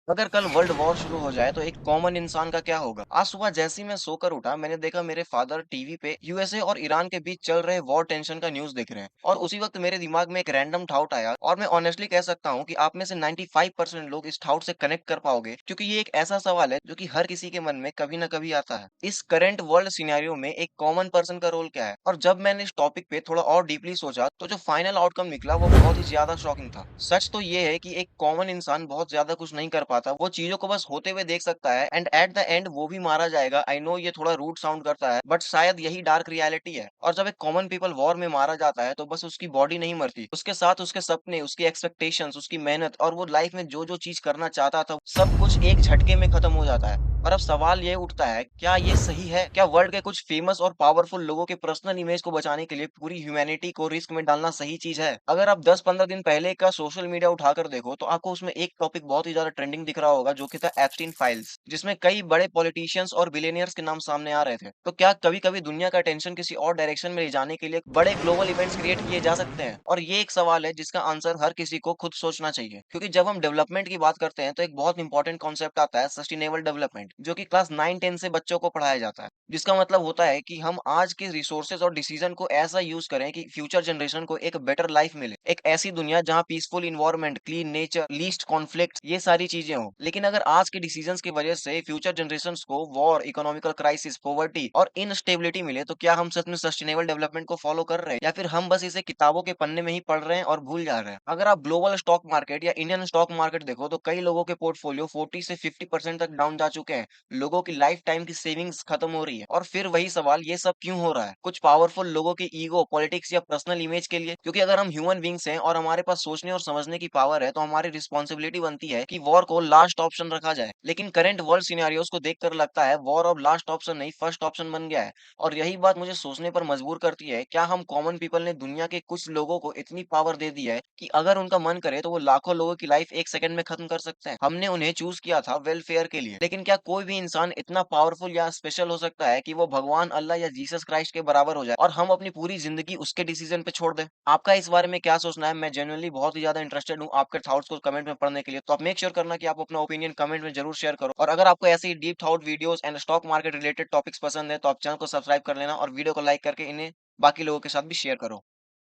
अगर कल world war शुरू हो जाए तो एक कॉमन इंसान का क्या होगा? आज सुबह जैसे ही मैं सोकर उठा, मैंने देखा मेरे फादर टीवी पे यूएसए और ईरान के बीच चल रहे वॉर टेंशन का न्यूज़ देख रहे हैं और उसी वक्त मेरे दिमाग में एक रैंडम थाउट आया और मैं ऑनेस्टली कह सकता हूँ कि आप में से 95% लोग इस थाउट से कनेक्ट कर पाओगे, क्योंकि ये एक ऐसा सवाल है जो कि हर किसी के मन में कभी ना कभी आता है। इस करंट वर्ल्ड सिनेरियो में एक कॉमन पर्सन का रोल क्या है? और जब मैंने इस टॉपिक पे थोड़ा और डीपली सोचा तो जो फाइनल आउटकम निकला वो बहुत ही ज्यादा शॉकिंग था। सच तो ये है कि एक कॉमन इंसान बहुत ज्यादा कुछ नहीं कर पाता, वो चीजों को बस होते हुए देख सकता है एंड एट द एंड वो भी मारा जाएगा। आई नो ये थोड़ा रूड साउंड करता है, बट शायद यही डार्क रियलिटी है। और जब एक कॉमन पीपल वॉर में मारा जाता है तो बस उसकी बॉडी नहीं मरती, उसके साथ उसके सपने, उसकी एक्सपेक्टेशंस, उसकी मेहनत और वो लाइफ में जो जो चीज करना चाहता था सब कुछ एक झटके में खत्म हो जाता है। और अब सवाल ये उठता है, क्या ये सही है? क्या वर्ल्ड के कुछ फेमस और पावरफुल लोगों के पर्सनल इमेज को बचाने के लिए पूरी ह्यूमैनिटी को रिस्क में डालना सही चीज है? अगर आप 10-15 दिन पहले का सोशल मीडिया उठाकर देखो तो आपको उसमें एक टॉपिक बहुत ही ज्यादा ट्रेंडिंग दिख रहा होगा, जो कि था एप्स्टीन फाइल्स, जिसमें कई बड़े पॉलिटिशियंस और बिलियनियर्स के नाम सामने आ रहे थे। तो क्या कभी-कभी दुनिया का टेंशन किसी और डायरेक्शन में ले जाने के लिए बड़े ग्लोबल इवेंट्स क्रिएट किए जा सकते हैं? और ये एक सवाल है जिसका आंसर हर किसी को खुद सोचना चाहिए, क्योंकि जब हम डेवलपमेंट की बात करते हैं तो एक बहुत इंपॉर्टेंट कॉन्सेप्ट आता है सस्टेनेबल डेवलपमेंट, जो कि क्लास 9-10 से बच्चों को पढ़ाया जाता है। जिसका मतलब होता है कि हम आज के रिसोर्सेज और डिसीजन को ऐसा यूज करें कि फ्यूचर जनरेशन को एक बेटर लाइफ मिले, एक ऐसी दुनिया जहां peaceful environment, clean nature, least conflict, ये सारी चीजें हो। लेकिन अगर आज के डिसीजंस की वजह से फ्यूचर जनरेशन को वॉर, इकोनॉमिकल क्राइसिस, पॉवर्टी और इनस्टेबिलिटी मिले, तो क्या हम सच में सस्टेनेबल डेवलपमेंट को फॉलो कर रहे हैं या फिर हम बस इसे किताबों के पन्ने में ही पढ़ रहे हैं और भूल जा रहे हैं? अगर आप ग्लोबल स्टॉक मार्केट या इंडियन स्टॉक मार्केट देखो तो कई लोगों के पोर्टफोलियो 40 से 50% तक डाउन जा चुके हैं। लोगों की लाइफ टाइम की सेविंग्स खत्म हो रही है। और फिर वही सवाल, ये सब क्यों हो रहा है? कुछ पावरफुल लोगों के ईगो, पॉलिटिक्स या पर्सनल इमेज के लिए? क्योंकि अगर हम ह्यूमन बींग्स हैं और हमारे पास सोचने और समझने की पावर है, तो हमारी रिस्पॉन्सिबिलिटी बनती है कि वॉर को लास्ट ऑप्शन रखा जाए। लेकिन करंट वर्ल्ड सिनेरियोस को देखकर लगता है वॉर अब लास्ट ऑप्शन नहीं, फर्स्ट ऑप्शन बन गया है। और यही बात मुझे सोचने पर मजबूर करती है, क्या हम कॉमन पीपल ने दुनिया के कुछ लोगों को इतनी पावर दे दी है कि अगर उनका मन करे तो वो लाखों लोगों की लाइफ एक सेकंड में खत्म कर सकते हैं? हमने उन्हें चूज किया था वेलफेयर के लिए, लेकिन क्या कोई भी इंसान इतना पावरफुल या स्पेशल हो सकता है कि वो भगवान, अल्लाह या जीसस क्राइस्ट के बराबर हो जाए और हम अपनी पूरी जिंदगी उसके डिसीजन पे छोड़ दें? आपका इस बारे में क्या सोचना है? मैं जेन्युइनली बहुत ही ज्यादा इंटरेस्टेड हूँ आपके थॉट्स को कमेंट में पढ़ने के लिए। तो आप मेक श्योर करना कि आप अपना ओपिनियन कमेंट में जरूर शेयर करो। और अगर आपको ऐसे ही deep thought videos and stock market related topics पसंद है तो आप चैनल को सब्सक्राइब कर लेना और वीडियो को लाइक करके इन्हें बाकी लोगों के साथ भी शेयर करो।